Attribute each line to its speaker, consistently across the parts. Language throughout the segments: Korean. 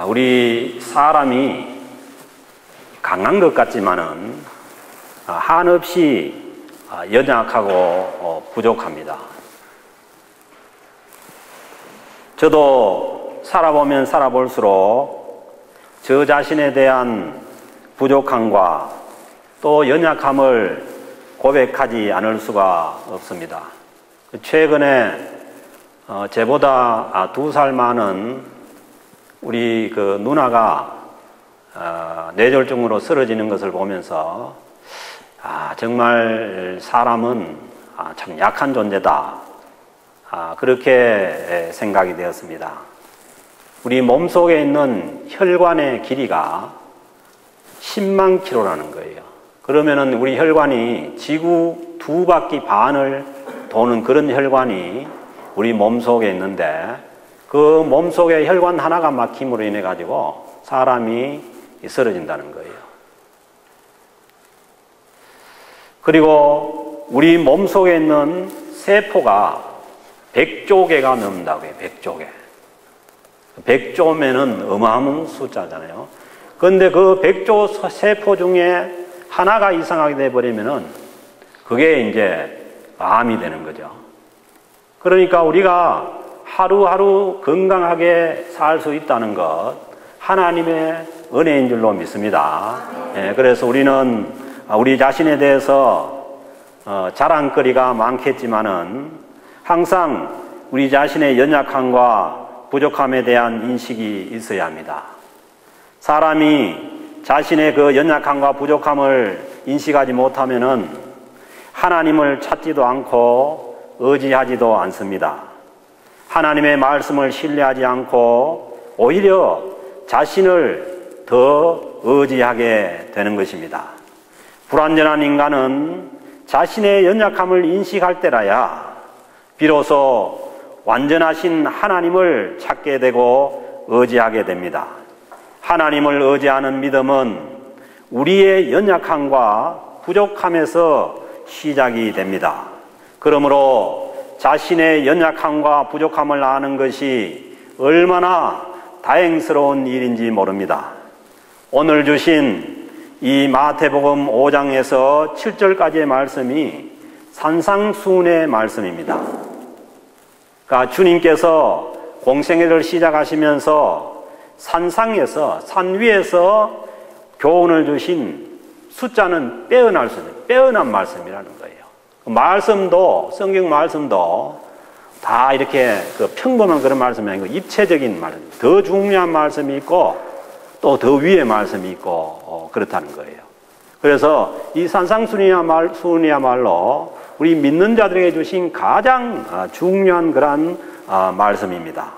Speaker 1: 우리 사람이 강한 것 같지만은 한없이 연약하고 부족합니다. 저도 살아보면 살아볼수록 저 자신에 대한 부족함과 또 연약함을 고백하지 않을 수가 없습니다. 최근에 제보다 2살 많은 우리 그 누나가 뇌졸중으로 쓰러지는 것을 보면서 정말 사람은 참 약한 존재다. 그렇게 생각이 되었습니다. 우리 몸속에 있는 혈관의 길이가 10만 킬로라는 거예요. 그러면은 우리 혈관이 지구 2바퀴 반을 도는 그런 혈관이 우리 몸속에 있는데 그 몸속에 혈관 하나가 막힘으로 인해 가지고 사람이 쓰러진다는 거예요. 그리고 우리 몸속에 있는 세포가 100조 개가 넘는다고 해요. 100조 개. 100조면은 어마어마한 숫자잖아요. 그런데 그 100조 세포 중에 하나가 이상하게 돼버리면은 그게 이제 암이 되는 거죠. 그러니까 우리가 하루하루 건강하게 살 수 있다는 것 하나님의 은혜인 줄로 믿습니다. 그래서 우리는 우리 자신에 대해서 자랑거리가 많겠지만은 항상 우리 자신의 연약함과 부족함에 대한 인식이 있어야 합니다. 사람이 자신의 그 연약함과 부족함을 인식하지 못하면은 하나님을 찾지도 않고 의지하지도 않습니다. 하나님의 말씀을 신뢰하지 않고 오히려 자신을 더 의지하게 되는 것입니다. 불완전한 인간은 자신의 연약함을 인식할 때라야 비로소 완전하신 하나님을 찾게 되고 의지하게 됩니다. 하나님을 의지하는 믿음은 우리의 연약함과 부족함에서 시작이 됩니다. 그러므로 자신의 연약함과 부족함을 아는 것이 얼마나 다행스러운 일인지 모릅니다. 오늘 주신 이 마태복음 5장에서 7절까지의 말씀이 산상수훈의 말씀입니다. 그러니까 주님께서 공생애를 시작하시면서 산상에서, 산 위에서 교훈을 주신 숫자는 빼어난 말씀이라는 거예요. 말씀도, 성경 말씀도 다 이렇게 평범한 그런 말씀이 아니고 입체적인 말씀, 더 중요한 말씀이 있고 또 더 위의 말씀이 있고 그렇다는 거예요. 그래서 이 산상수훈이야말로 우리 믿는 자들에게 주신 가장 중요한 그런 말씀입니다.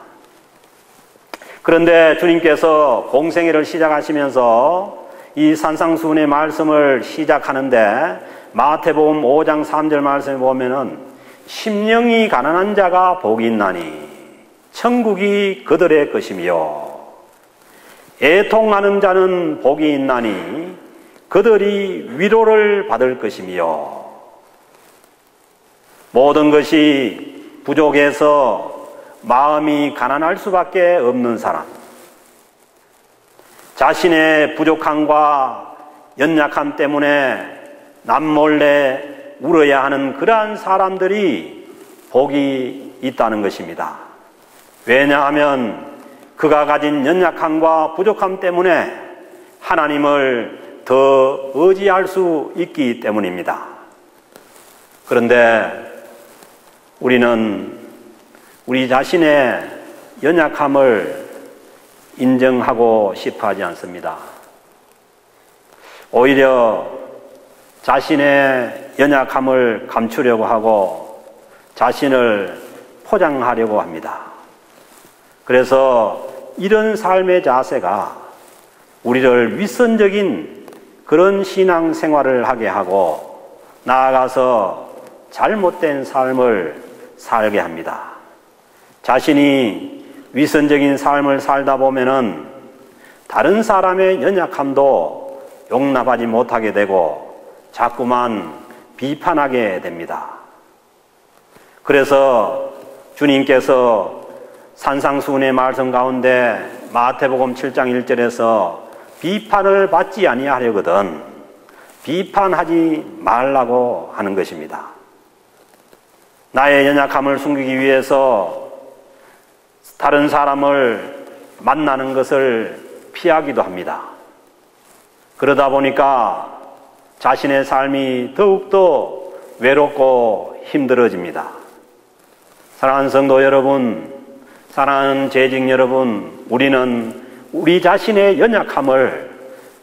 Speaker 1: 그런데 주님께서 공생애를 시작하시면서 이 산상수훈의 말씀을 시작하는데 마태복음 5장 3절 말씀에 보면은 심령이 가난한 자가 복이 있나니 천국이 그들의 것이며 애통하는 자는 복이 있나니 그들이 위로를 받을 것이며 모든 것이 부족해서 마음이 가난할 수밖에 없는 사람, 자신의 부족함과 연약함 때문에 남몰래 울어야 하는 그러한 사람들이 복이 있다는 것입니다. 왜냐하면 그가 가진 연약함과 부족함 때문에 하나님을 더 의지할 수 있기 때문입니다. 그런데 우리는 우리 자신의 연약함을 인정하고 싶어 하지 않습니다. 오히려 자신의 연약함을 감추려고 하고 자신을 포장하려고 합니다. 그래서 이런 삶의 자세가 우리를 윗선적인 그런 신앙생활을 하게 하고 나아가서 잘못된 삶을 살게 합니다. 자신이 위선적인 삶을 살다 보면은 다른 사람의 연약함도 용납하지 못하게 되고 자꾸만 비판하게 됩니다. 그래서 주님께서 산상수훈의 말씀 가운데 마태복음 7장 1절에서 비판을 받지 아니하려거든 비판하지 말라고 하는 것입니다. 나의 연약함을 숨기기 위해서 다른 사람을 만나는 것을 피하기도 합니다. 그러다 보니까 자신의 삶이 더욱더 외롭고 힘들어집니다. 사랑하는 성도 여러분, 사랑하는 재직 여러분, 우리는 우리 자신의 연약함을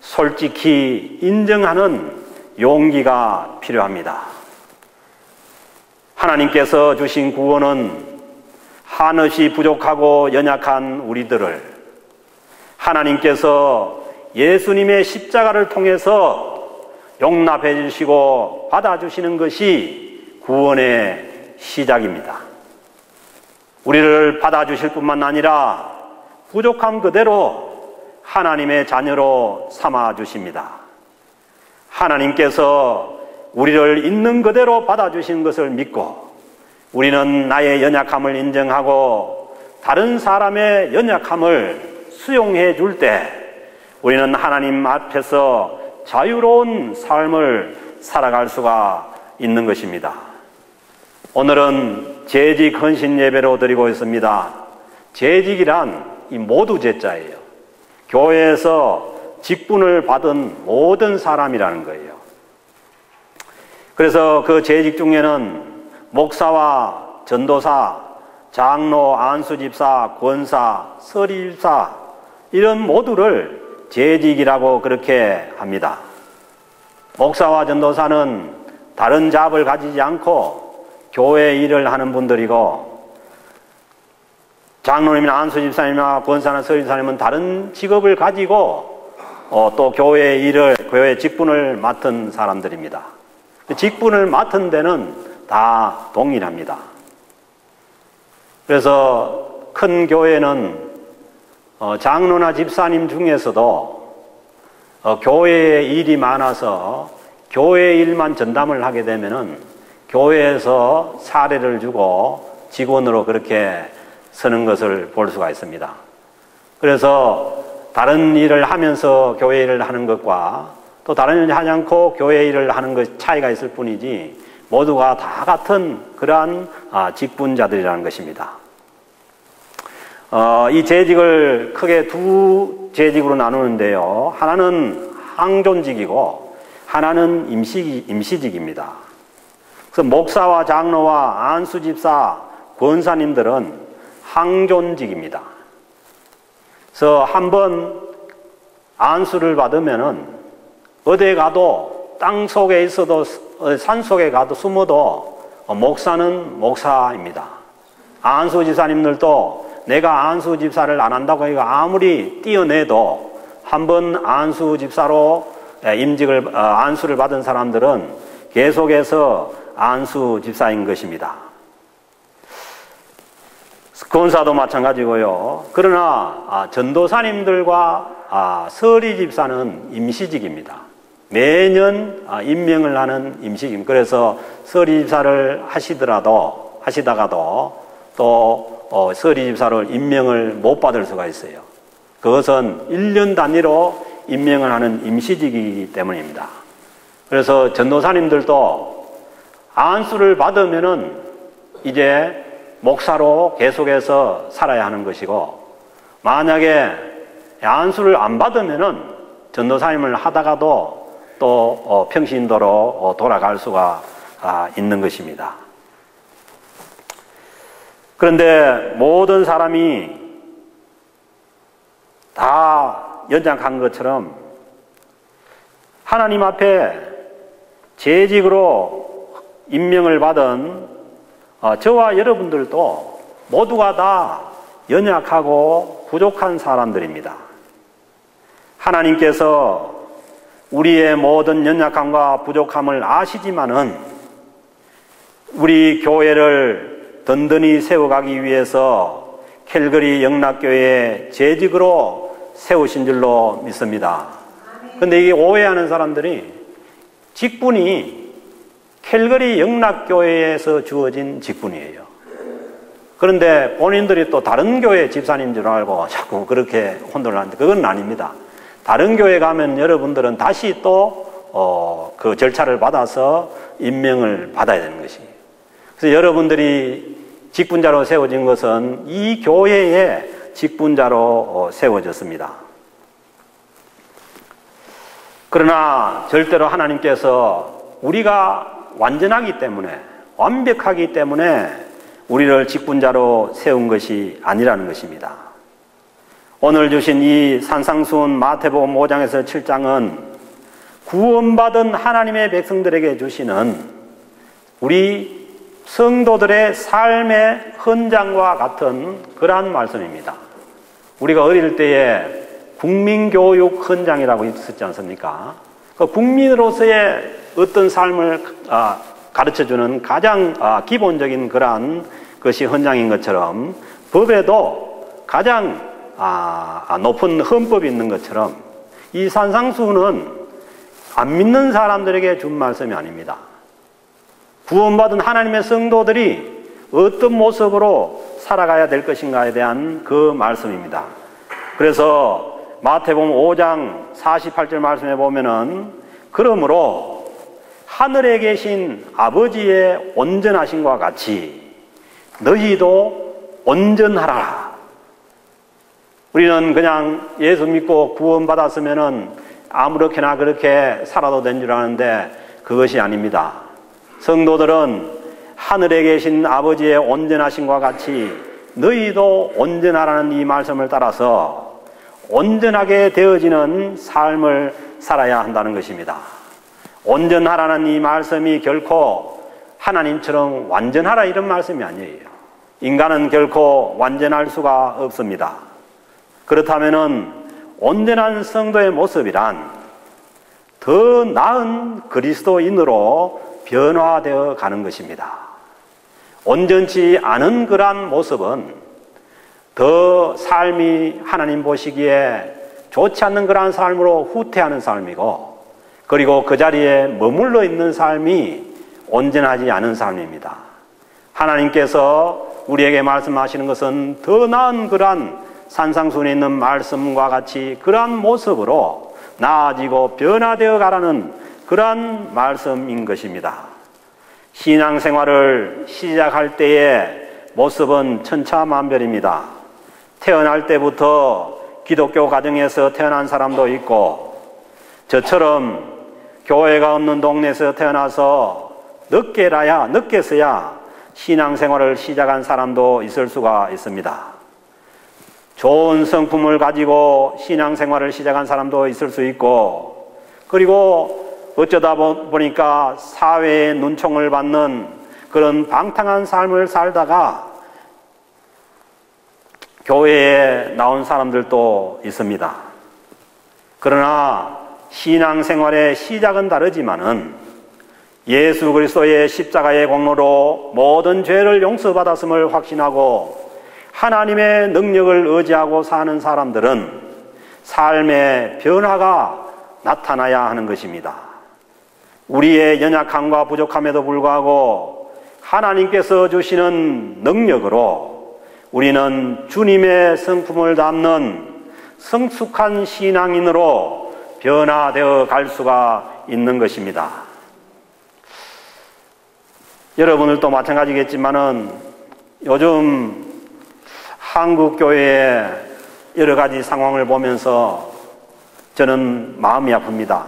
Speaker 1: 솔직히 인정하는 용기가 필요합니다. 하나님께서 주신 구원은 한없이 부족하고 연약한 우리들을 하나님께서 예수님의 십자가를 통해서 용납해 주시고 받아주시는 것이 구원의 시작입니다. 우리를 받아주실 뿐만 아니라 부족함 그대로 하나님의 자녀로 삼아 주십니다. 하나님께서 우리를 있는 그대로 받아주신 것을 믿고 우리는 나의 연약함을 인정하고 다른 사람의 연약함을 수용해 줄 때 우리는 하나님 앞에서 자유로운 삶을 살아갈 수가 있는 것입니다. 오늘은 재직 헌신 예배로 드리고 있습니다. 재직이란 이 모두 제자예요. 교회에서 직분을 받은 모든 사람이라는 거예요. 그래서 그 재직 중에는 목사와 전도사, 장로, 안수집사, 권사, 서리집사 이런 모두를 재직이라고 그렇게 합니다. 목사와 전도사는 다른 잡을 가지지 않고 교회 일을 하는 분들이고 장로님이나 안수집사님이나 권사나 서리집사님은 다른 직업을 가지고 또 교회 일을, 교회 직분을 맡은 사람들입니다. 직분을 맡은 데는 다 동일합니다. 그래서 큰 교회는 장로나 집사님 중에서도 교회에 일이 많아서 교회 일만 전담을 하게 되면은 교회에서 사례를 주고 직원으로 그렇게 서는 것을 볼 수가 있습니다. 그래서 다른 일을 하면서 교회 일을 하는 것과 또 다른 일을 하지 않고 교회 일을 하는 것 차이가 있을 뿐이지 모두가 다 같은 그러한 직분자들이라는 것입니다. 이 재직을 크게 두 재직으로 나누는데요. 하나는 항존직이고 하나는 임시직입니다. 그래서 목사와 장로와 안수집사, 권사님들은 항존직입니다. 그래서 한번 안수를 받으면은 어디에 가도 땅 속에 있어도 산 속에 가도 숨어도 목사는 목사입니다. 안수 집사님들도 내가 안수 집사를 안 한다고 해서 아무리 뛰어내도 한번 안수 집사로 임직을 안수를 받은 사람들은 계속해서 안수 집사인 것입니다. 권사도 마찬가지고요. 그러나 전도사님들과 서리 집사는 임시직입니다. 매년 임명을 하는 임시직입니다. 그래서 서리 집사를 하시다가도 또 서리 집사를 임명을 못 받을 수가 있어요. 그것은 1년 단위로 임명을 하는 임시직이기 때문입니다. 그래서 전도사님들도 안수를 받으면은 이제 목사로 계속해서 살아야 하는 것이고, 만약에 안수를 안 받으면은 전도사님을 하다가도 또 평신도로 돌아갈 수가 있는 것입니다. 그런데 모든 사람이 다 연약한 것처럼 하나님 앞에 재직으로 임명을 받은 저와 여러분들도 모두가 다 연약하고 부족한 사람들입니다. 하나님께서 우리의 모든 연약함과 부족함을 아시지만은 우리 교회를 든든히 세워가기 위해서 캘거리 영락교회에 재직으로 세우신 줄로 믿습니다. 그런데 이게 오해하는 사람들이 직분이 캘거리 영락교회에서 주어진 직분이에요. 그런데 본인들이 또 다른 교회 집사님인 줄 알고 자꾸 그렇게 혼돈을 하는데 그건 아닙니다. 다른 교회 가면 여러분들은 다시 또 그 절차를 받아서 임명을 받아야 되는 것이에요. 그래서 여러분들이 직분자로 세워진 것은 이 교회의 직분자로 세워졌습니다. 그러나 절대로 하나님께서 우리가 완전하기 때문에, 완벽하기 때문에 우리를 직분자로 세운 것이 아니라는 것입니다. 오늘 주신 이 산상수훈 마태복음 5장에서 7장은 구원받은 하나님의 백성들에게 주시는 우리 성도들의 삶의 헌장과 같은 그러한 말씀입니다. 우리가 어릴 때에 국민교육 헌장이라고 있었지 않습니까? 그 국민으로서의 어떤 삶을 가르쳐주는 가장 기본적인 그러한 것이 헌장인 것처럼 법에도 가장 높은 헌법이 있는 것처럼 이 산상수훈은 안 믿는 사람들에게 준 말씀이 아닙니다. 구원받은 하나님의 성도들이 어떤 모습으로 살아가야 될 것인가에 대한 그 말씀입니다. 그래서 마태복음 5장 48절 말씀에 보면은 그러므로 하늘에 계신 아버지의 온전하심과 같이 너희도 온전하라. 우리는 그냥 예수 믿고 구원받았으면은 아무렇게나 그렇게 살아도 된 줄 아는데 그것이 아닙니다. 성도들은 하늘에 계신 아버지의 온전하심과 같이 너희도 온전하라는 이 말씀을 따라서 온전하게 되어지는 삶을 살아야 한다는 것입니다. 온전하라는 이 말씀이 결코 하나님처럼 완전하라 이런 말씀이 아니에요. 인간은 결코 완전할 수가 없습니다. 그렇다면은 온전한 성도의 모습이란 더 나은 그리스도인으로 변화되어 가는 것입니다. 온전치 않은 그러한 모습은 더 삶이 하나님 보시기에 좋지 않는 그러한 삶으로 후퇴하는 삶이고, 그리고 그 자리에 머물러 있는 삶이 온전하지 않은 삶입니다. 하나님께서 우리에게 말씀하시는 것은 더 나은 그러한 산상수훈에 있는 말씀과 같이 그러한 모습으로 나아지고 변화되어 가라는 그러한 말씀인 것입니다. 신앙생활을 시작할 때의 모습은 천차만별입니다. 태어날 때부터 기독교 가정에서 태어난 사람도 있고, 저처럼 교회가 없는 동네에서 태어나서 늦게서야 신앙생활을 시작한 사람도 있을 수가 있습니다. 좋은 성품을 가지고 신앙생활을 시작한 사람도 있을 수 있고, 그리고 어쩌다 보니까 사회의 눈총을 받는 그런 방탕한 삶을 살다가 교회에 나온 사람들도 있습니다. 그러나 신앙생활의 시작은 다르지만은 예수 그리스도의 십자가의 공로로 모든 죄를 용서받았음을 확신하고 하나님의 능력을 의지하고 사는 사람들은 삶의 변화가 나타나야 하는 것입니다. 우리의 연약함과 부족함에도 불구하고 하나님께서 주시는 능력으로 우리는 주님의 성품을 담는 성숙한 신앙인으로 변화되어 갈 수가 있는 것입니다. 여러분들도 마찬가지겠지만은 요즘 한국 교회의 여러 가지 상황을 보면서 저는 마음이 아픕니다.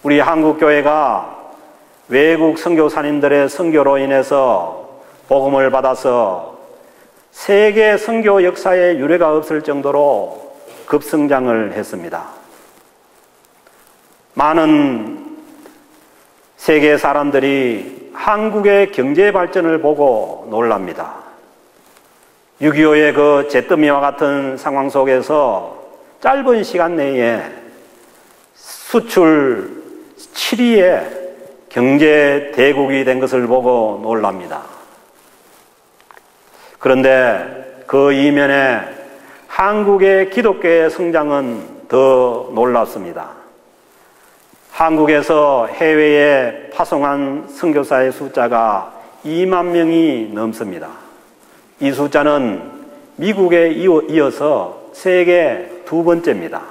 Speaker 1: 우리 한국 교회가 외국 선교사님들의 선교로 인해서 복음을 받아서 세계 선교 역사에 유례가 없을 정도로 급성장을 했습니다. 많은 세계 사람들이 한국의 경제 발전을 보고 놀랍니다. 6.25의 그 잿더미와 같은 상황 속에서 짧은 시간 내에 수출 7위의 경제 대국이 된 것을 보고 놀랍니다. 그런데 그 이면에 한국의 기독교의 성장은 더 놀랍습니다. 한국에서 해외에 파송한 선교사의 숫자가 2만 명이 넘습니다. 이 숫자는 미국에 이어서 세계 두 번째입니다.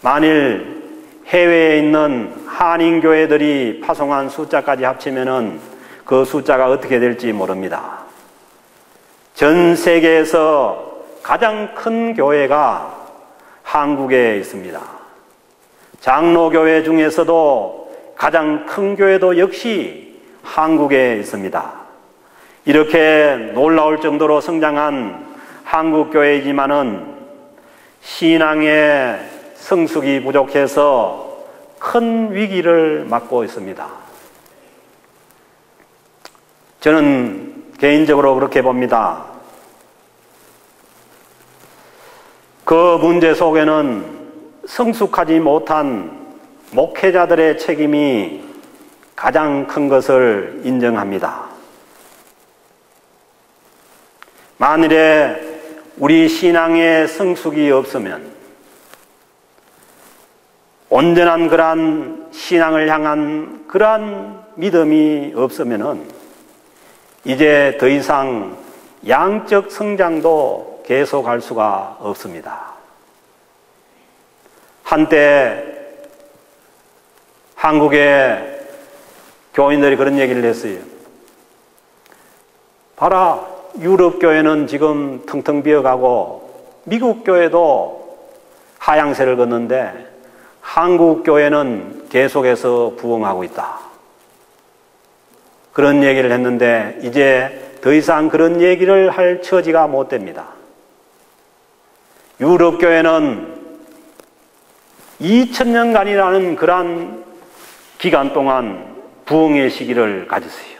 Speaker 1: 만일 해외에 있는 한인교회들이 파송한 숫자까지 합치면은 그 숫자가 어떻게 될지 모릅니다. 전 세계에서 가장 큰 교회가 한국에 있습니다. 장로교회 중에서도 가장 큰 교회도 역시 한국에 있습니다. 이렇게 놀라울 정도로 성장한 한국교회이지만은 신앙의 성숙이 부족해서 큰 위기를 맞고 있습니다. 저는 개인적으로 그렇게 봅니다. 그 문제 속에는 성숙하지 못한 목회자들의 책임이 가장 큰 것을 인정합니다. 만일에 우리 신앙의 성숙이 없으면, 온전한 그러한 신앙을 향한 그러한 믿음이 없으면은 이제 더 이상 양적 성장도 계속할 수가 없습니다. 한때 한국의 교인들이 그런 얘기를 했어요. 봐라, 유럽 교회는 지금 텅텅 비어가고 미국 교회도 하향세를 걷는데 한국 교회는 계속해서 부흥하고 있다. 그런 얘기를 했는데 이제 더 이상 그런 얘기를 할 처지가 못 됩니다. 유럽 교회는 2000년간이라는 그러한 기간 동안 부흥의 시기를 가졌어요.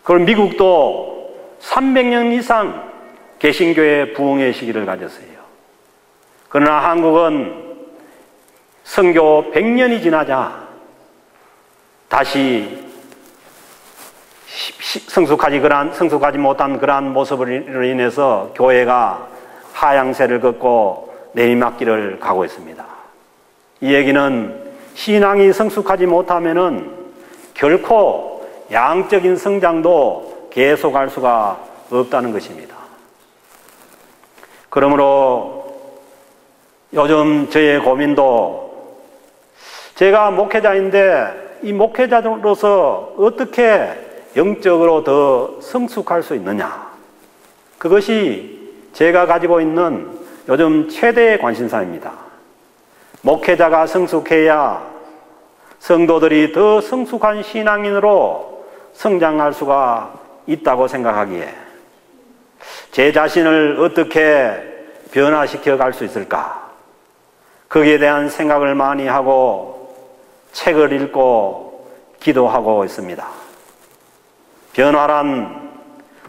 Speaker 1: 그럼 미국도 300년 이상 개신교의 부흥의 시기를 가졌어요. 그러나 한국은 선교 100년이 지나자 다시 성숙하지 못한 그러한 모습으로 인해서 교회가 하향세를 걷고 내리막길을 가고 있습니다. 이 얘기는 신앙이 성숙하지 못하면은 결코 양적인 성장도 계속할 수가 없다는 것입니다. 그러므로 요즘 저의 고민도, 제가 목회자인데 이 목회자로서 어떻게 영적으로 더 성숙할 수 있느냐, 그것이 제가 가지고 있는 요즘 최대의 관심사입니다. 목회자가 성숙해야 성도들이 더 성숙한 신앙인으로 성장할 수가 있다고 생각하기에 제 자신을 어떻게 변화시켜 갈 수 있을까, 거기에 대한 생각을 많이 하고 책을 읽고 기도하고 있습니다. 변화란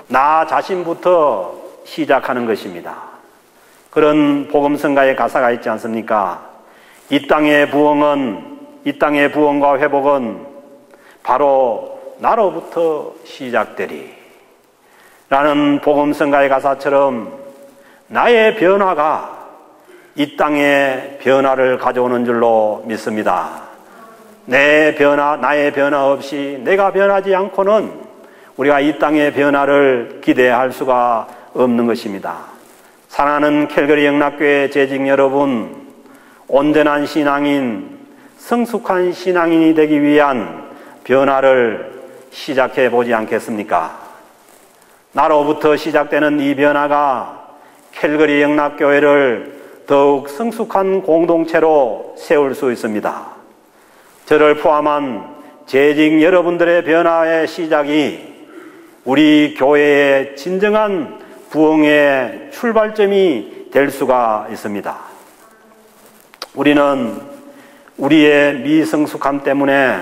Speaker 1: 나 자신부터 시작하는 것입니다. 그런 복음성가의 가사가 있지 않습니까? 이 땅의 부흥과 회복은 바로 나로부터 시작되리 라는 복음성가의 가사처럼 나의 변화가 이 땅에 변화를 가져오는 줄로 믿습니다. 나의 변화 없이, 내가 변하지 않고는 우리가 이 땅의 변화를 기대할 수가 없는 것입니다. 사랑하는 캘거리 영락교회 재직 여러분, 온전한 신앙인, 성숙한 신앙인이 되기 위한 변화를 시작해 보지 않겠습니까? 나로부터 시작되는 이 변화가 캘거리 영락교회를 더욱 성숙한 공동체로 세울 수 있습니다. 저를 포함한 재직 여러분들의 변화의 시작이 우리 교회의 진정한 부흥의 출발점이 될 수가 있습니다. 우리는 우리의 미성숙함 때문에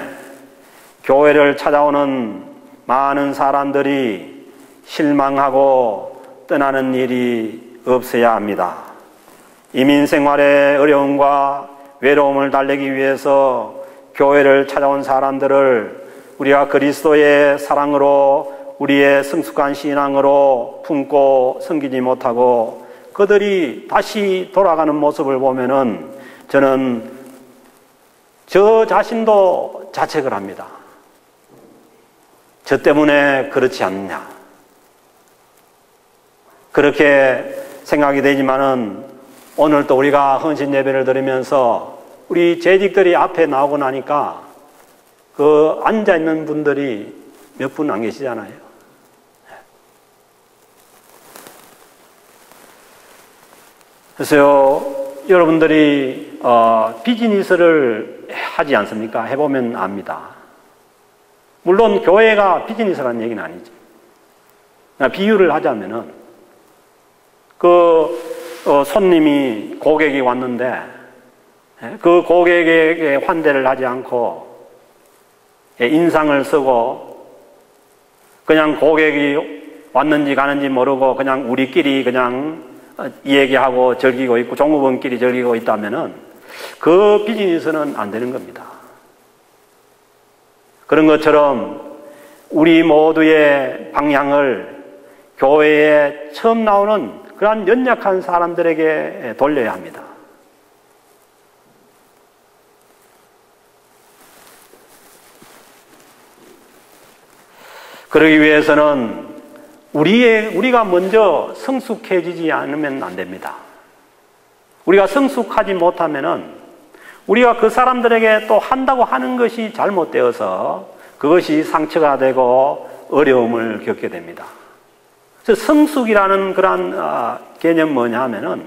Speaker 1: 교회를 찾아오는 많은 사람들이 실망하고 떠나는 일이 없어야 합니다. 이민 생활의 어려움과 외로움을 달래기 위해서 교회를 찾아온 사람들을 우리가 그리스도의 사랑으로, 우리의 성숙한 신앙으로 품고 섬기지 못하고 그들이 다시 돌아가는 모습을 보면은 저는 저 자신도 자책을 합니다. 저 때문에 그렇지 않느냐. 그렇게 생각이 되지만은 오늘 또 우리가 헌신 예배를 드리면서 우리 재직들이 앞에 나오고 나니까 그 앉아있는 분들이 몇 분 안 계시잖아요. 그래서 여러분들이 비즈니스를 하지 않습니까? 해보면 압니다. 물론 교회가 비즈니스라는 얘기는 아니죠. 비유를 하자면은 손님이 고객이 왔는데 그 고객에게 환대를 하지 않고 인상을 쓰고 그냥 고객이 왔는지 가는지 모르고 그냥 우리끼리 그냥 얘기하고 즐기고 있고 종업원끼리 즐기고 있다면은 그 비즈니스는 안 되는 겁니다. 그런 것처럼 우리 모두의 방향을 교회에 처음 나오는 그러한 연약한 사람들에게 돌려야 합니다. 그러기 위해서는 우리가 먼저 성숙해지지 않으면 안 됩니다. 우리가 성숙하지 못하면은 우리가 그 사람들에게 또 한다고 하는 것이 잘못되어서 그것이 상처가 되고 어려움을 겪게 됩니다. 그래서 성숙이라는 그런 개념 뭐냐 하면은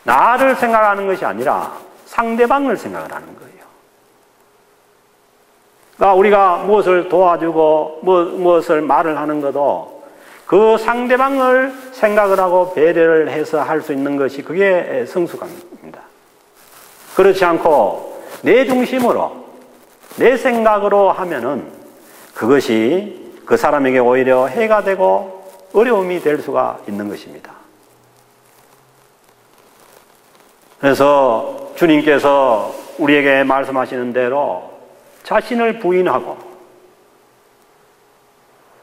Speaker 1: 나를 생각하는 것이 아니라 상대방을 생각을 하는 거예요. 그러니까 우리가 무엇을 도와주고 무엇을 말을 하는 것도 그 상대방을 생각을 하고 배려를 해서 할 수 있는 것이 그게 성숙함입니다. 그렇지 않고 내 중심으로 내 생각으로 하면은 그것이 그 사람에게 오히려 해가 되고 어려움이 될 수가 있는 것입니다. 그래서 주님께서 우리에게 말씀하시는 대로 자신을 부인하고,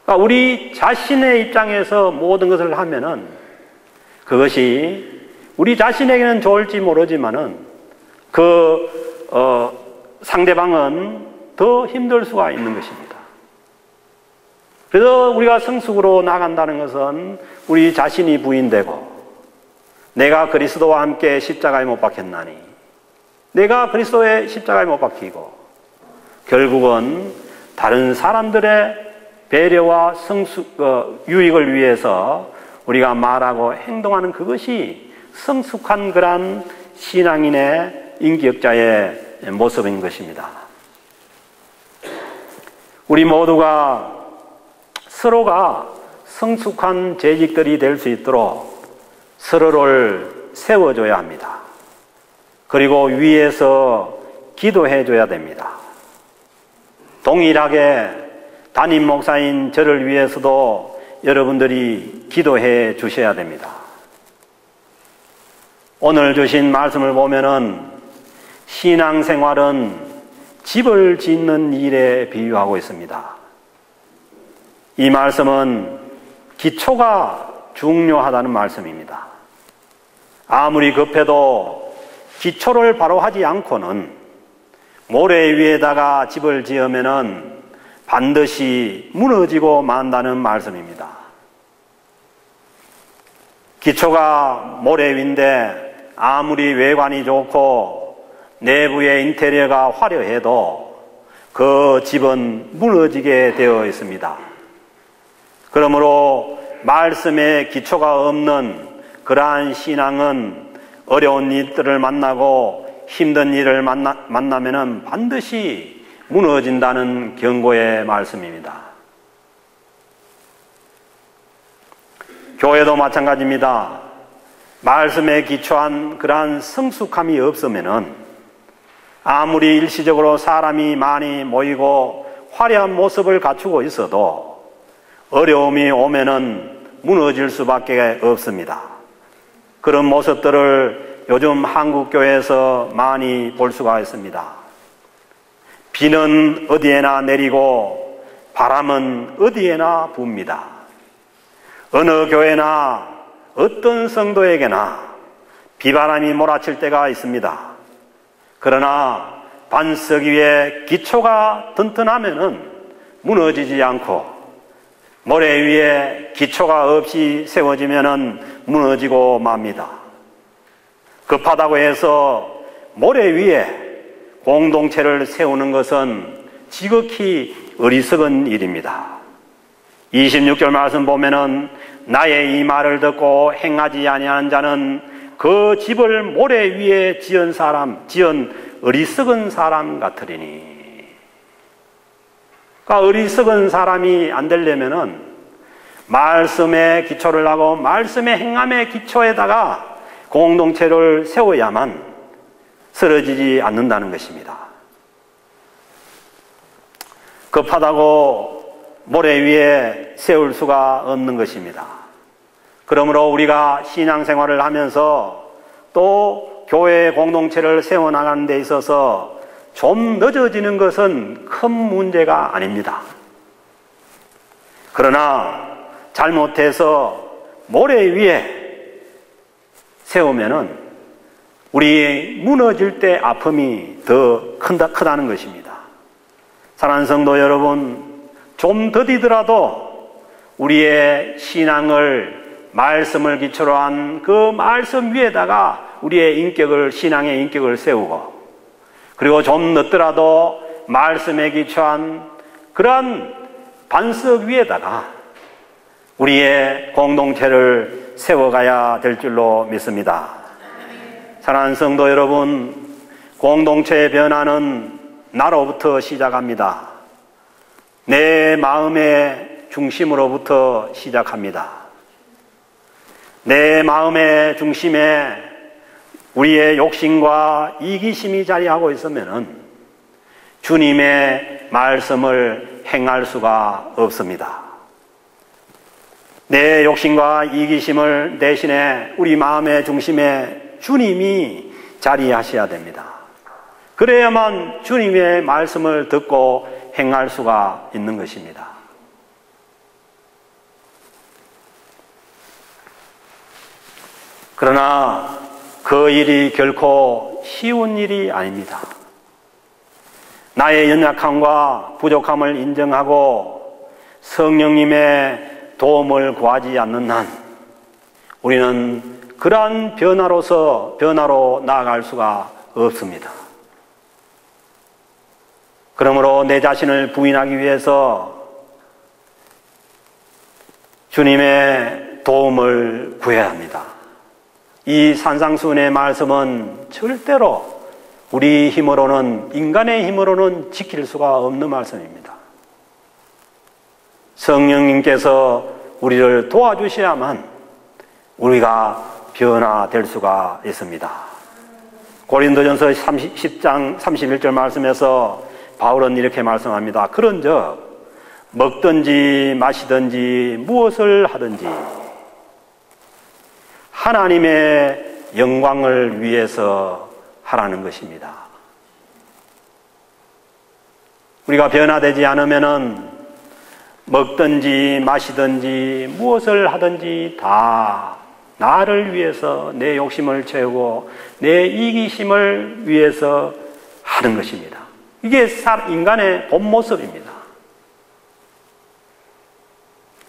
Speaker 1: 그러니까 우리 자신의 입장에서 모든 것을 하면은 그것이 우리 자신에게는 좋을지 모르지만은 상대방은 더 힘들 수가 있는 것입니다. 그래서 우리가 성숙으로 나간다는 것은 우리 자신이 부인되고, 내가 그리스도와 함께 십자가에 못 박혔나니, 내가 그리스도의 십자가에 못 박히고 결국은 다른 사람들의 배려와 유익을 위해서 우리가 말하고 행동하는 그것이 성숙한 그런 신앙인의 인격자의 모습인 것입니다. 우리 모두가 서로가 성숙한 재직들이 될 수 있도록 서로를 세워줘야 합니다. 그리고 위에서 기도해 줘야 됩니다. 동일하게 담임 목사인 저를 위해서도 여러분들이 기도해 주셔야 됩니다. 오늘 주신 말씀을 보면은 신앙생활은 집을 짓는 일에 비유하고 있습니다. 이 말씀은 기초가 중요하다는 말씀입니다. 아무리 급해도 기초를 바로 하지 않고는 모래 위에다가 집을 지으면은 반드시 무너지고 만다는 말씀입니다. 기초가 모래 위인데 아무리 외관이 좋고 내부의 인테리어가 화려해도 그 집은 무너지게 되어 있습니다. 그러므로 말씀에 기초가 없는 그러한 신앙은 어려운 일들을 만나고 힘든 일을 만나면은 반드시 무너진다는 경고의 말씀입니다. 교회도 마찬가지입니다. 말씀에 기초한 그러한 성숙함이 없으면은 아무리 일시적으로 사람이 많이 모이고 화려한 모습을 갖추고 있어도 어려움이 오면은 무너질 수밖에 없습니다. 그런 모습들을 요즘 한국교회에서 많이 볼 수가 있습니다. 비는 어디에나 내리고 바람은 어디에나 붑니다. 어느 교회나 어떤 성도에게나 비바람이 몰아칠 때가 있습니다. 그러나 반석 위에 기초가 튼튼하면은 무너지지 않고 모래 위에 기초가 없이 세워지면은 무너지고 맙니다. 급하다고 해서 모래 위에 공동체를 세우는 것은 지극히 어리석은 일입니다. 26절 말씀 보면은 나의 이 말을 듣고 행하지 아니하는 자는 그 집을 모래 위에 지은 어리석은 사람 같으리니. 그러니까 어리석은 사람이 안 되려면은 말씀에 기초를 하고 말씀의 행함의 기초에다가 공동체를 세워야만 쓰러지지 않는다는 것입니다. 급하다고 모래 위에 세울 수가 없는 것입니다. 그러므로 우리가 신앙생활을 하면서 또 교회 공동체를 세워나가는 데 있어서 좀 늦어지는 것은 큰 문제가 아닙니다. 그러나 잘못해서 모래 위에 세우면은 우리 무너질 때 아픔이 더 크다는 것입니다. 사랑하는 성도 여러분, 좀 더디더라도 우리의 신앙을 말씀을 기초로 한 그 말씀 위에다가 우리의 인격을, 신앙의 인격을 세우고, 그리고 좀 늦더라도 말씀에 기초한 그러한 반석 위에다가 우리의 공동체를 세워가야 될 줄로 믿습니다. 사랑하는 성도 여러분, 공동체의 변화는 나로부터 시작합니다. 내 마음의 중심으로부터 시작합니다. 내 마음의 중심에 우리의 욕심과 이기심이 자리하고 있으면 주님의 말씀을 행할 수가 없습니다. 내 욕심과 이기심을 대신에 우리 마음의 중심에 주님이 자리하셔야 됩니다. 그래야만 주님의 말씀을 듣고 행할 수가 있는 것입니다. 그러나 그 일이 결코 쉬운 일이 아닙니다. 나의 연약함과 부족함을 인정하고 성령님의 도움을 구하지 않는 한 우리는 그러한 변화로 나아갈 수가 없습니다. 그러므로 내 자신을 부인하기 위해서 주님의 도움을 구해야 합니다. 이 산상수훈의 말씀은 절대로 우리 힘으로는, 인간의 힘으로는 지킬 수가 없는 말씀입니다. 성령님께서 우리를 도와주셔야만 우리가 변화될 수가 있습니다. 고린도전서 10장 31절 말씀에서 바울은 이렇게 말씀합니다. 그런즉 먹든지 마시든지 무엇을 하든지 하나님의 영광을 위해서 하라는 것입니다. 우리가 변화되지 않으면은 먹든지 마시든지 무엇을 하든지 다 나를 위해서, 내 욕심을 채우고 내 이기심을 위해서 하는 것입니다. 이게 인간의 본 모습입니다.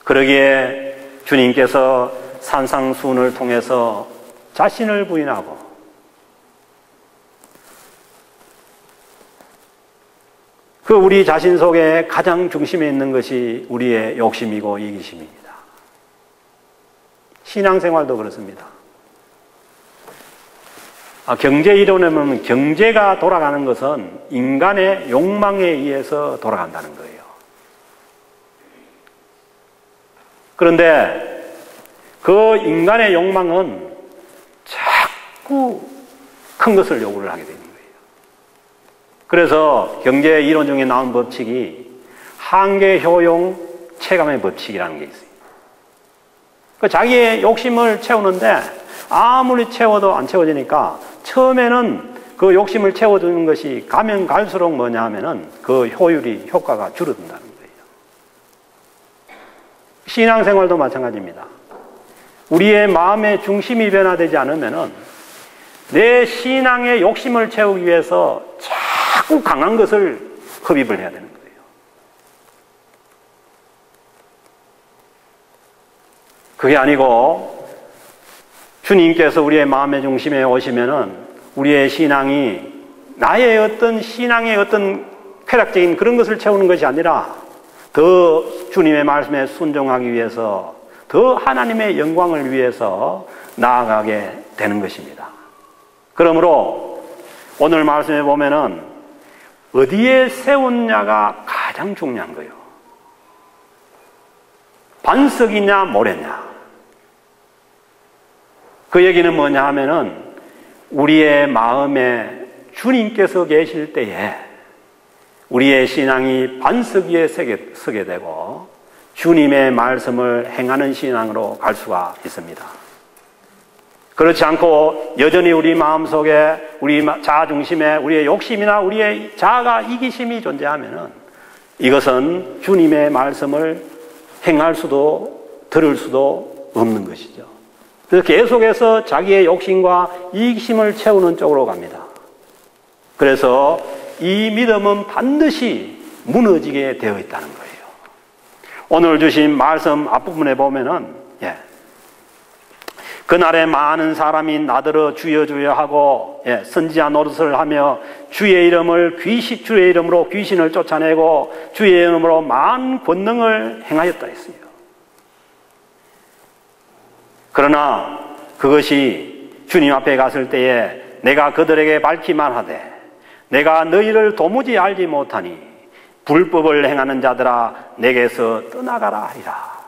Speaker 1: 그러기에 주님께서 산상수훈을 통해서 자신을 부인하고 그 우리 자신 속에 가장 중심에 있는 것이 우리의 욕심이고 이기심입니다. 신앙생활도 그렇습니다. 경제 이론에 보면 경제가 돌아가는 것은 인간의 욕망에 의해서 돌아간다는 거예요. 그런데 그 인간의 욕망은 자꾸 큰 것을 요구를 하게 되는 거예요. 그래서 경제 이론 중에 나온 법칙이 한계, 효용, 체감의 법칙이라는 게 있어요. 자기의 욕심을 채우는데 아무리 채워도 안 채워지니까 처음에는 그 욕심을 채워주는 것이 가면 갈수록 뭐냐 하면은 그 효과가 줄어든다는 거예요. 신앙생활도 마찬가지입니다. 우리의 마음의 중심이 변화되지 않으면은 내 신앙의 욕심을 채우기 위해서 자꾸 강한 것을 흡입을 해야 되는 거예요. 그게 아니고 주님께서 우리의 마음의 중심에 오시면은 우리의 신앙이 나의 어떤 신앙의 어떤 쾌락적인 그런 것을 채우는 것이 아니라 더 주님의 말씀에 순종하기 위해서 더 하나님의 영광을 위해서 나아가게 되는 것입니다. 그러므로 오늘 말씀에 보면은 어디에 세웠냐가 가장 중요한 거예요. 반석이냐 모래냐. 그 얘기는 뭐냐 하면은 우리의 마음에 주님께서 계실 때에 우리의 신앙이 반석 위에 서게 되고 주님의 말씀을 행하는 신앙으로 갈 수가 있습니다. 그렇지 않고 여전히 우리 마음속에 우리 자아 중심에 우리의 욕심이나 우리의 자아가 이기심이 존재하면은 이것은 주님의 말씀을 행할 수도 들을 수도 없는 것이죠. 그래서 계속해서 자기의 욕심과 이기심을 채우는 쪽으로 갑니다. 그래서 이 믿음은 반드시 무너지게 되어 있다는 거예요. 오늘 주신 말씀 앞부분에 보면은 그날에 많은 사람이 나더러 주여 주여 하고 선지자 노릇을 하며 주의 이름으로 귀신을 쫓아내고 주의 이름으로 많은 권능을 행하였다 했어요. 그러나 그것이 주님 앞에 갔을 때에 내가 그들에게 밝히만 하되 내가 너희를 도무지 알지 못하니 불법을 행하는 자들아 내게서 떠나가라 하리라.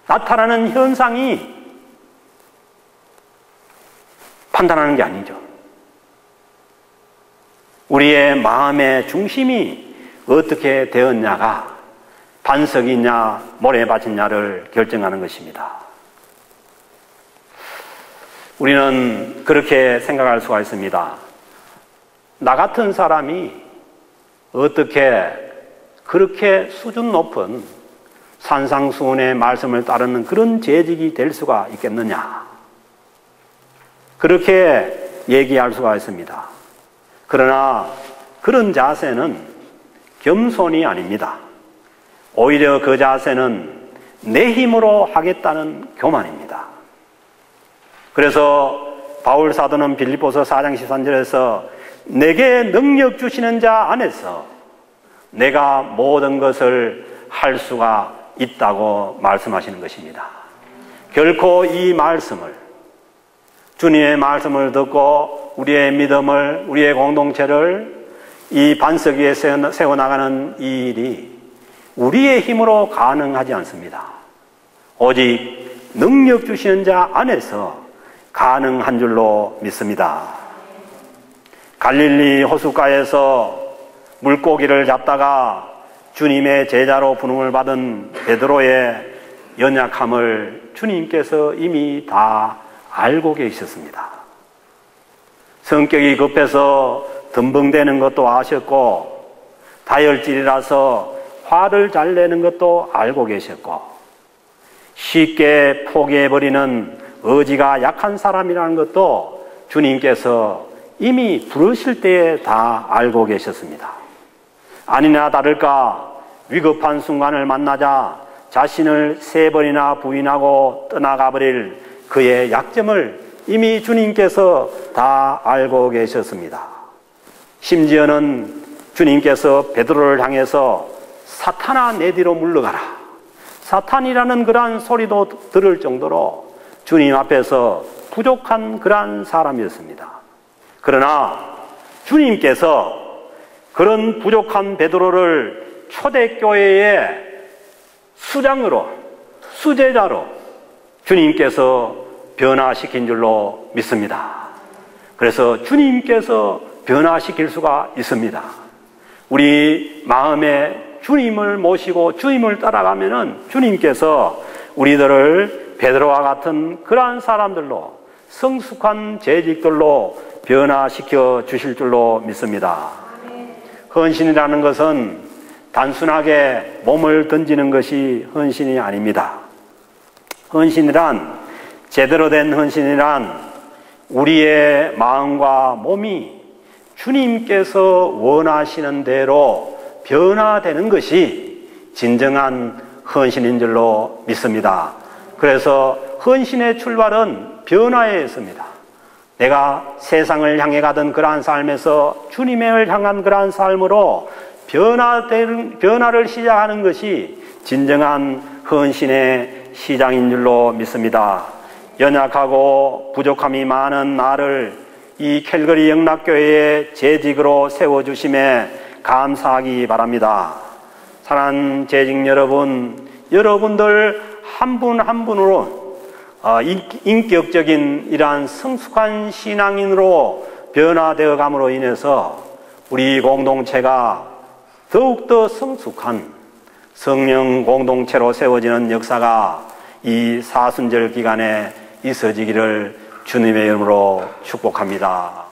Speaker 1: 나타나는 현상이 판단하는 게 아니죠. 우리의 마음의 중심이 어떻게 되었냐가 반석이냐 모래밭이냐를 결정하는 것입니다. 우리는 그렇게 생각할 수가 있습니다. 나 같은 사람이 어떻게 그렇게 수준 높은 산상수훈의 말씀을 따르는 그런 재직이 될 수가 있겠느냐. 그렇게 얘기할 수가 있습니다. 그러나 그런 자세는 겸손이 아닙니다. 오히려 그 자세는 내 힘으로 하겠다는 교만입니다. 그래서 바울 사도는 빌립보서 4장 13절에서 내게 능력 주시는 자 안에서 내가 모든 것을 할 수가 있다고 말씀하시는 것입니다. 결코 이 말씀을 주님의 말씀을 듣고 우리의 믿음을 우리의 공동체를 이 반석 위에 세워나가는 이 일이 우리의 힘으로 가능하지 않습니다. 오직 능력 주시는 자 안에서 가능한 줄로 믿습니다. 갈릴리 호숫가에서 물고기를 잡다가 주님의 제자로 부름을 받은 베드로의 연약함을 주님께서 이미 다 알고 계셨습니다. 성격이 급해서 덤벙대는 것도 아셨고 다혈질이라서 화를 잘 내는 것도 알고 계셨고 쉽게 포기해버리는 의지가 약한 사람이라는 것도 주님께서 이미 부르실 때에 다 알고 계셨습니다. 아니나 다를까 위급한 순간을 만나자 자신을 3번이나 부인하고 떠나가버릴 그의 약점을 이미 주님께서 다 알고 계셨습니다. 심지어는 주님께서 베드로를 향해서 사탄아 내 뒤로 물러가라. 사탄이라는 그러한 소리도 들을 정도로 주님 앞에서 부족한 그러한 사람이었습니다. 그러나 주님께서 그런 부족한 베드로를 초대교회의 수장으로, 수제자로 주님께서 변화시킨 줄로 믿습니다. 그래서 주님께서 변화시킬 수가 있습니다. 우리 마음에 주님을 모시고 주님을 따라가면은 주님께서 우리들을 베드로와 같은 그러한 사람들로 성숙한 재직들로 변화시켜 주실 줄로 믿습니다. 헌신이라는 것은 단순하게 몸을 던지는 것이 헌신이 아닙니다. 헌신이란, 제대로 된 헌신이란 우리의 마음과 몸이 주님께서 원하시는 대로 변화되는 것이 진정한 헌신인 줄로 믿습니다. 그래서 헌신의 출발은 변화에 있습니다. 내가 세상을 향해 가던 그러한 삶에서 주님을 향한 그러한 삶으로 변화를 시작하는 것이 진정한 헌신의 시작인 줄로 믿습니다. 연약하고 부족함이 많은 나를 이 캘거리 영락교회의 재직으로 세워주심에 감사하기 바랍니다. 사랑하는 재직 여러분, 여러분들 한 분 한 분으로 인격적인 이러한 성숙한 신앙인으로 변화되어 감으로 인해서 우리 공동체가 더욱더 성숙한 성령 공동체로 세워지는 역사가 이 사순절 기간에 있어지기를 주님의 이름으로 축복합니다.